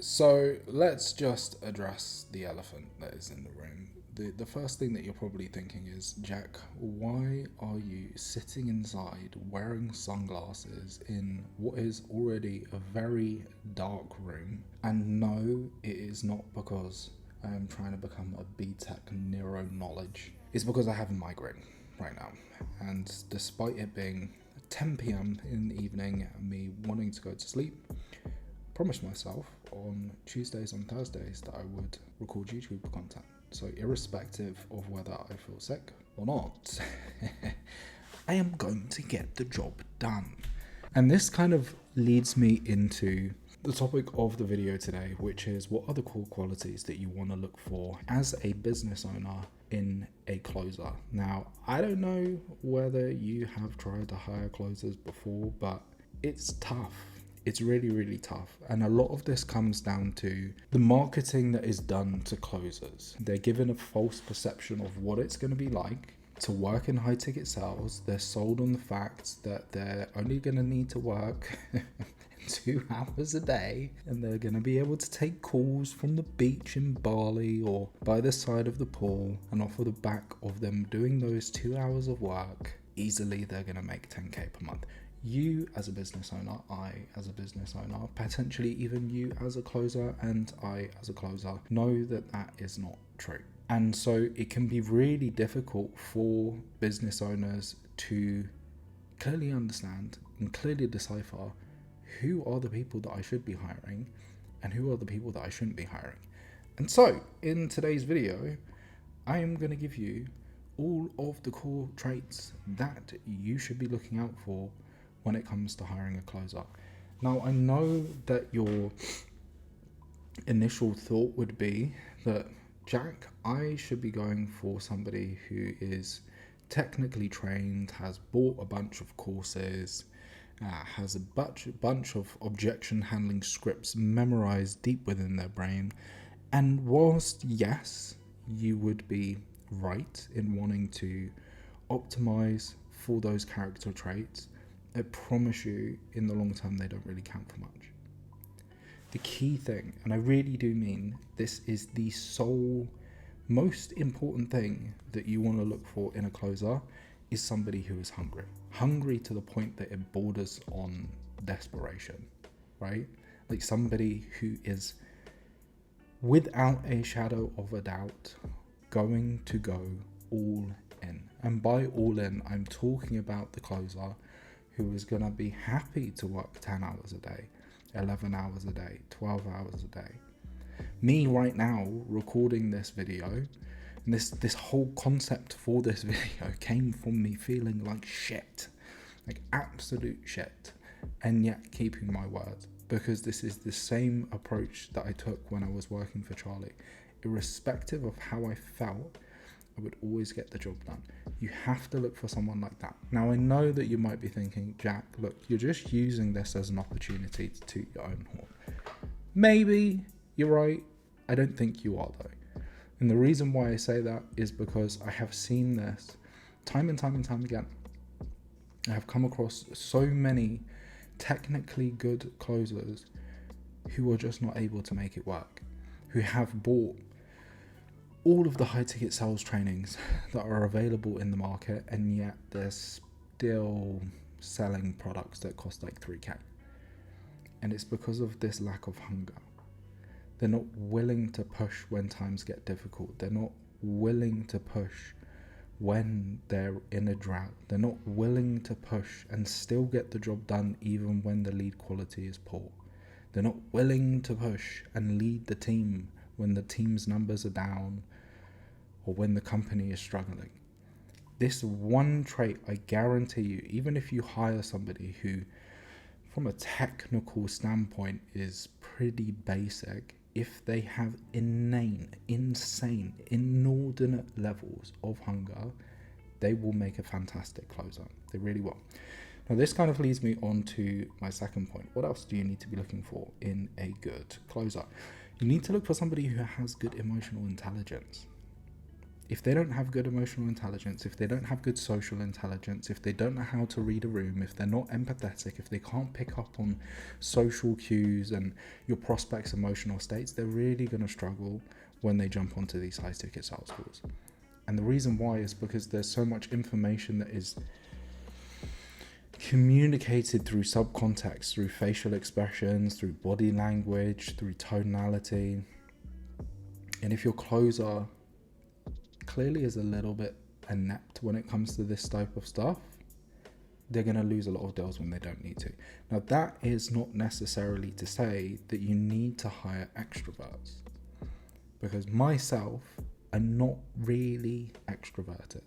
So let's just address the elephant that is in the room. The first thing that you're probably thinking is, Jack, why are you sitting inside wearing sunglasses in what is already a very dark room? And no, it is not because I am trying to become a BTEC neuro knowledge. It's because I have a migraine right now. And despite it being 10 p.m. in the evening and me wanting to go to sleep, promised myself on Tuesdays and Thursdays that I would record YouTube content. So, irrespective of whether I feel sick or not, I am going to get the job done. And this kind of leads me into the topic of the video today, which is what are the core qualities that you want to look for as a business owner in a closer. Now, I don't know whether you have tried to hire closers before, but it's tough. It's really, really tough. And a lot of this comes down to the marketing that is done to closers. They're given a false perception of what it's going to be like to work in high ticket sales. They're sold on the fact that they're only going to need to work 2 hours a day and they're going to be able to take calls from the beach in Bali or by the side of the pool, and off of the back of them doing those 2 hours of work, easily they're going to make 10k per month. You as a business owner, I as a business owner, potentially even you as a closer and I as a closer, know that that is not true. And so it can be really difficult for business owners to clearly understand and clearly decipher who are the people that I should be hiring and who are the people that I shouldn't be hiring. And so in today's video, I am going to give you all of the core traits that you should be looking out for when it comes to hiring a closer. Now, I know that your initial thought would be that, Jack, I should be going for somebody who is technically trained, has bought a bunch of courses, has a bunch of objection handling scripts memorized deep within their brain. And whilst, yes, you would be right in wanting to optimize for those character traits, I promise you, in the long term, they don't really count for much. The key thing, and I really do mean this, is the sole most important thing that you want to look for in a closer is somebody who is hungry. Hungry to the point that it borders on desperation, right? Like somebody who is, without a shadow of a doubt, going to go all in. And by all in, I'm talking about the closer who is going to be happy to work 10 hours a day, 11 hours a day, 12 hours a day. Me right now recording this video, and this whole concept for this video came from me feeling like shit, like absolute shit, and yet keeping my word, because this is the same approach that I took when I was working for Charlie. Irrespective of how I felt, I would always get the job done. You have to look for someone like that. Now, I know that you might be thinking, Jack, look, you're just using this as an opportunity to toot your own horn. Maybe you're right. I don't think you are, though. And the reason why I say that is because I have seen this time and time and time again. I have come across so many technically good closers who are just not able to make it work, who have bought all of the high ticket sales trainings that are available in the market, and yet they're still selling products that cost like 3k. And it's because of this lack of hunger. They're not willing to push when times get difficult. They're not willing to push when they're in a drought. They're not willing to push and still get the job done even when the lead quality is poor. They're not willing to push and lead the team when the team's numbers are down or when the company is struggling. This one trait, I guarantee you, even if you hire somebody who, from a technical standpoint, is pretty basic, if they have insane, inordinate levels of hunger, they will make a fantastic closer. They really will. Now, this kind of leads me on to my second point. What else do you need to be looking for in a good closer? You need to look for somebody who has good emotional intelligence. If they don't have good emotional intelligence, if they don't have good social intelligence, if they don't know how to read a room, if they're not empathetic, if they can't pick up on social cues and your prospects' emotional states, they're really going to struggle when they jump onto these high ticket sales calls. And the reason why is because there's so much information that is communicated through subcontext, through facial expressions, through body language, through tonality. And if your closer clearly is a little bit inept when it comes to this type of stuff, they're going to lose a lot of deals when they don't need to. Now, that is not necessarily to say that you need to hire extroverts, because myself, I'm not really extroverted.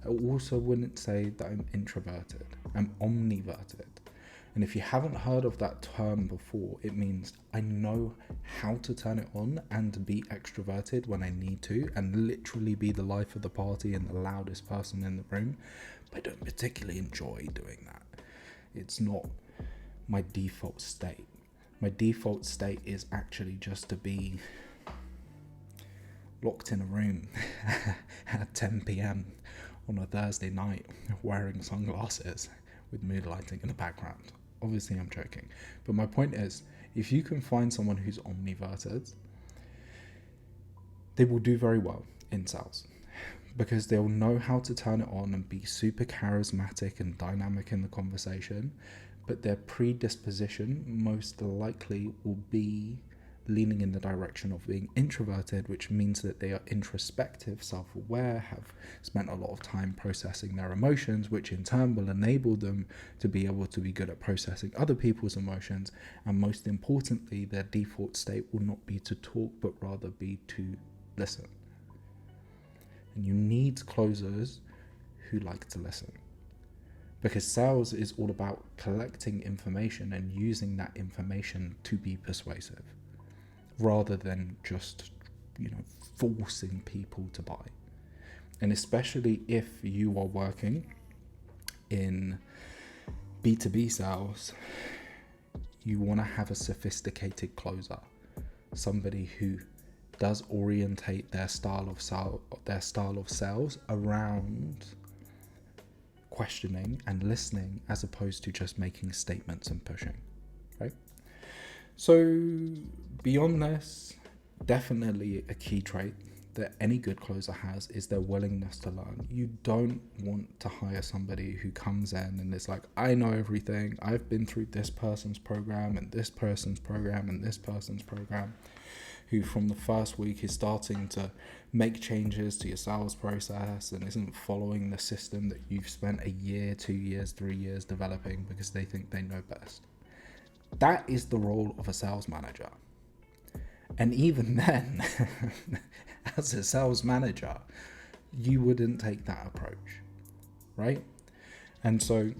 I also wouldn't say that I'm introverted. I'm omniverted. And if you haven't heard of that term before, it means I know how to turn it on and be extroverted when I need to, and literally be the life of the party and the loudest person in the room. But I don't particularly enjoy doing that. It's not my default state. My default state is actually just to be locked in a room at 10 p.m. on a Thursday night wearing sunglasses with mood lighting in the background. Obviously, I'm joking. But my point is, if you can find someone who's omniverted, they will do very well in sales, because they'll know how to turn it on and be super charismatic and dynamic in the conversation. But their predisposition most likely will be leaning in the direction of being introverted, which means that they are introspective, self-aware, have spent a lot of time processing their emotions, which in turn will enable them to be able to be good at processing other people's emotions. And most importantly, their default state will not be to talk, but rather be to listen. And you need closers who like to listen, because sales is all about collecting information and using that information to be persuasive, rather than just, forcing people to buy. And especially if you are working in B2B sales, you want to have a sophisticated closer, somebody who does orientate their style of sales around questioning and listening, as opposed to just making statements and pushing, right? So beyond this, definitely a key trait that any good closer has is their willingness to learn. You don't want to hire somebody who comes in and is like, I know everything. I've been through this person's program and this person's program and this person's program, who from the first week is starting to make changes to your sales process and isn't following the system that you've spent a year, 2 years, 3 years developing because they think they know best. That is the role of a sales manager. And even then, as a sales manager, you wouldn't take that approach, right? And so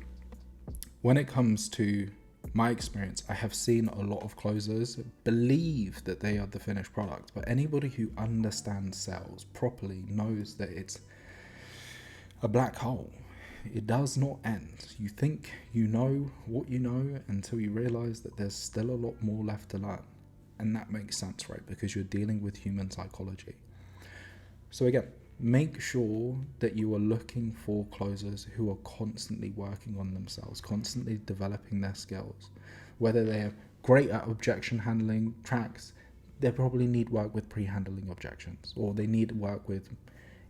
when it comes to my experience, I have seen a lot of closers believe that they are the finished product, but anybody who understands sales properly knows that it's a black hole. It does not end. You think you know what you know until you realize that there's still a lot more left to learn. And that makes sense, right? Because you're dealing with human psychology. So again, make sure that you are looking for closers who are constantly working on themselves, constantly developing their skills. Whether they're great at objection handling tracks, they probably need work with pre-handling objections, or they need work with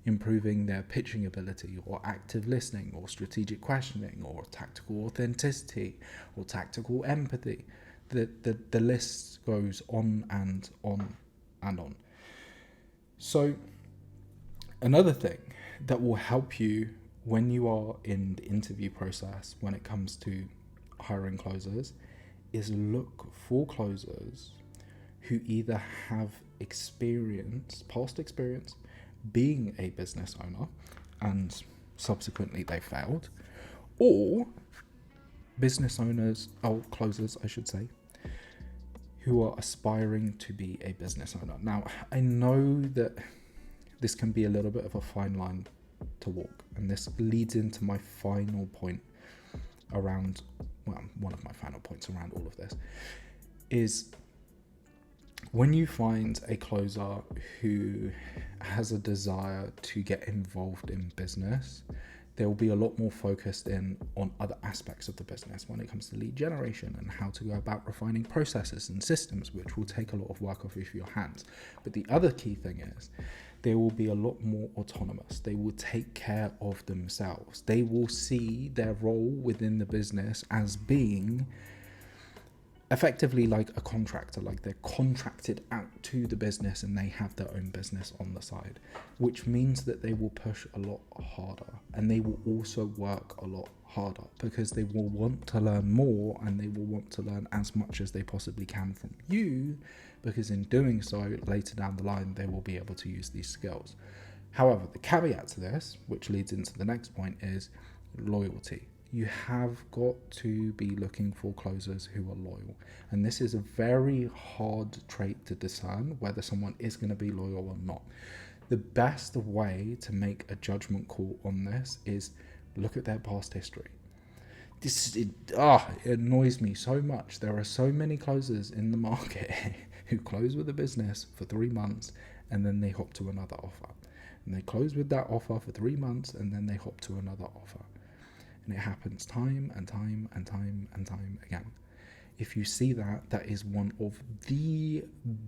improving their pitching ability, or active listening, or strategic questioning, or tactical authenticity, or tactical empathy. The list goes on and on and on. So another thing that will help you when you are in the interview process when it comes to hiring closers is look for closers who either have past experience being a business owner and subsequently they failed, or business owners, or closers I should say, who are aspiring to be a business owner. Now, I know that this can be a little bit of a fine line to walk, and this leads into my final point around, one of my final points around all of this, is when you find a closer who has a desire to get involved in business, they will be a lot more focused in on other aspects of the business when it comes to lead generation and how to go about refining processes and systems, which will take a lot of work off of your hands. But the other key thing is they will be a lot more autonomous. They will take care of themselves. They will see their role within the business as being effectively like a contractor, like they're contracted out to the business and they have their own business on the side, which means that they will push a lot harder and they will also work a lot harder because they will want to learn more and they will want to learn as much as they possibly can from you, because in doing so later down the line they will be able to use these skills. However, the caveat to this, which leads into the next point, is loyalty. You have got to be looking for closers who are loyal. And this is a very hard trait to discern whether someone is going to be loyal or not. The best way to make a judgment call on this is look at their past history. It annoys me so much. There are so many closers in the market who close with a business for 3 months and then they hop to another offer. And they close with that offer for 3 months and then they hop to another offer. And it happens time and time and time and time again. If you see that, that is one of the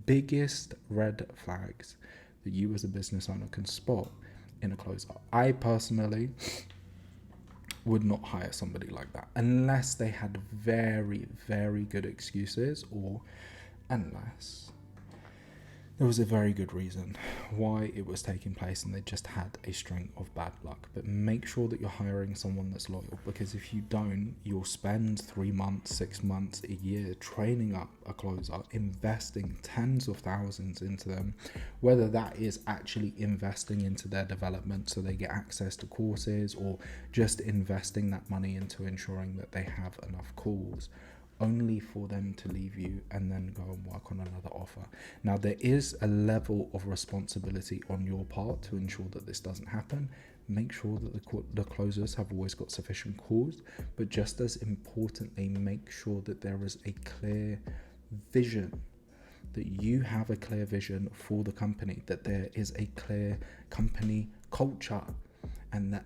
biggest red flags that you as a business owner can spot in a closer. I personally would not hire somebody like that unless they had very, very good excuses, or unless there was a very good reason why it was taking place and they just had a string of bad luck. But make sure that you're hiring someone that's loyal, because if you don't, you'll spend 3 months, 6 months, a year training up a closer, investing tens of thousands into them, whether that is actually investing into their development so they get access to courses, or just investing that money into ensuring that they have enough calls, only for them to leave you and then go and work on another offer. Now, there is a level of responsibility on your part to ensure that this doesn't happen. Make sure that the closers have always got sufficient calls, but just as importantly, make sure that there is a clear vision, that you have a clear vision for the company, that there is a clear company culture, and that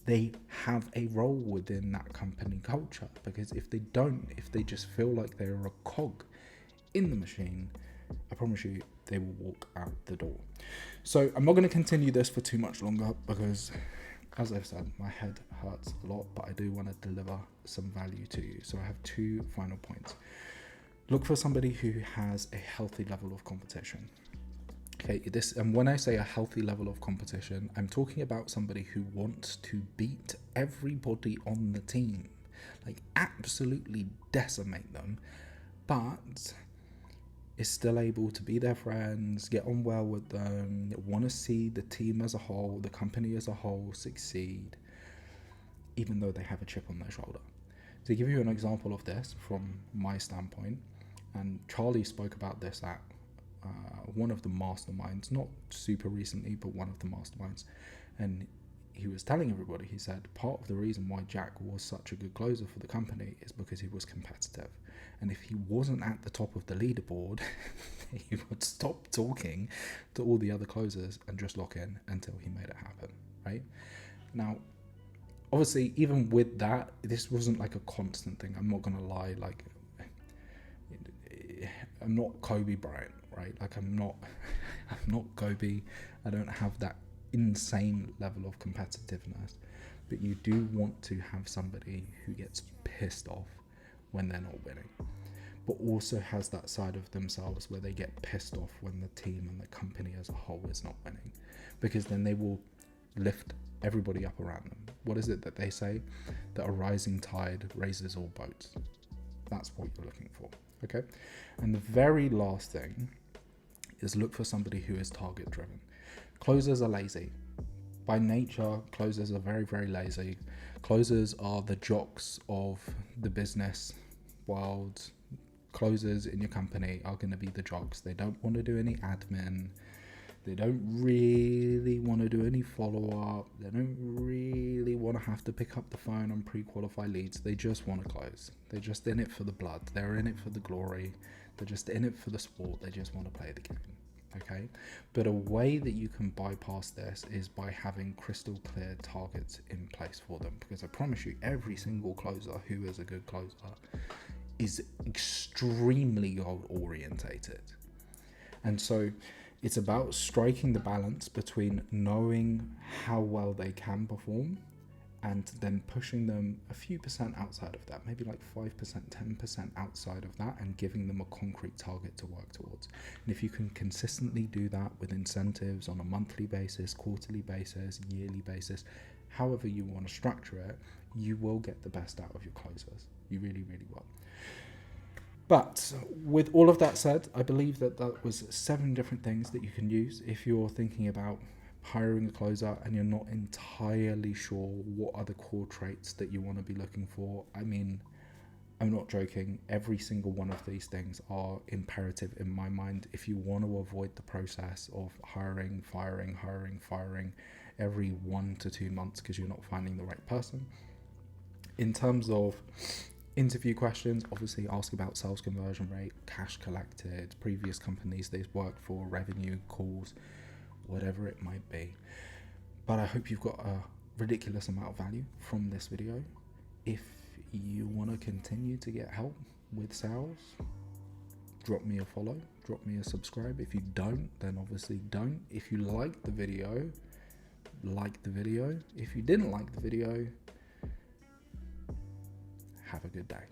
they have a role within that company culture. Because if they don't, if they just feel like they're a cog in the machine, I promise you they will walk out the door. So I'm not going to continue this for too much longer because, as I've said, my head hurts a lot, but I do want to deliver some value to you. So I have 2 final points. Look for somebody who has a healthy level of competition. Okay, and when I say a healthy level of competition, I'm talking about somebody who wants to beat everybody on the team, like absolutely decimate them, but is still able to be their friends, get on well with them, want to see the team as a whole, the company as a whole succeed, even though they have a chip on their shoulder. To give you an example of this from my standpoint, and Charlie spoke about this at one of the masterminds, not super recently, but one of the masterminds, and he was telling everybody, he said, part of the reason why Jack was such a good closer for the company is because he was competitive. And if he wasn't at the top of the leaderboard, he would stop talking to all the other closers and just lock in until he made it happen, right? Now, obviously, even with that, this wasn't like a constant thing. I'm not going to lie, like, I'm not Kobe Bryant, right? Like, I'm not Kobe. I don't have that insane level of competitiveness, but you do want to have somebody who gets pissed off when they're not winning, but also has that side of themselves where they get pissed off when the team and the company as a whole is not winning, because then they will lift everybody up around them. What is it that they say? That a rising tide raises all boats. That's what you're looking for, okay? And the very last thing is look for somebody who is target driven. Closers are lazy. By nature, closers are very, very lazy. Closers are the jocks of the business world. Closers in your company are going to be the jocks. They don't want to do any admin. They don't really want to do any follow-up. They don't really want to have to pick up the phone on pre-qualified leads. They just want to close. They're just in it for the blood. They're in it for the glory. They're just in it for the sport. They just want to play the game. Okay, but a way that you can bypass this is by having crystal clear targets in place for them, because I promise you, every single closer who is a good closer is extremely goal orientated. And so it's about striking the balance between knowing how well they can perform and then pushing them a few percent outside of that, maybe like 5%, 10% outside of that, and giving them a concrete target to work towards. And if you can consistently do that with incentives on a monthly basis, quarterly basis, yearly basis, however you want to structure it, you will get the best out of your closers. You really, really will. But with all of that said, I believe that was 7 different things that you can use if you're thinking about hiring a closer and you're not entirely sure what are the core traits that you want to be looking for. I mean, I'm not joking. Every single one of these things are imperative in my mind if you want to avoid the process of hiring, firing every 1 to 2 months because you're not finding the right person. In terms of interview questions, obviously ask about sales conversion rate, cash collected, previous companies they've worked for, revenue, calls, whatever it might be. But I hope you've got a ridiculous amount of value from this video. If you want to continue to get help with sales, drop me a follow, drop me a subscribe. If you don't, then obviously don't. If you liked the video, like the video. If you didn't like the video, have a good day.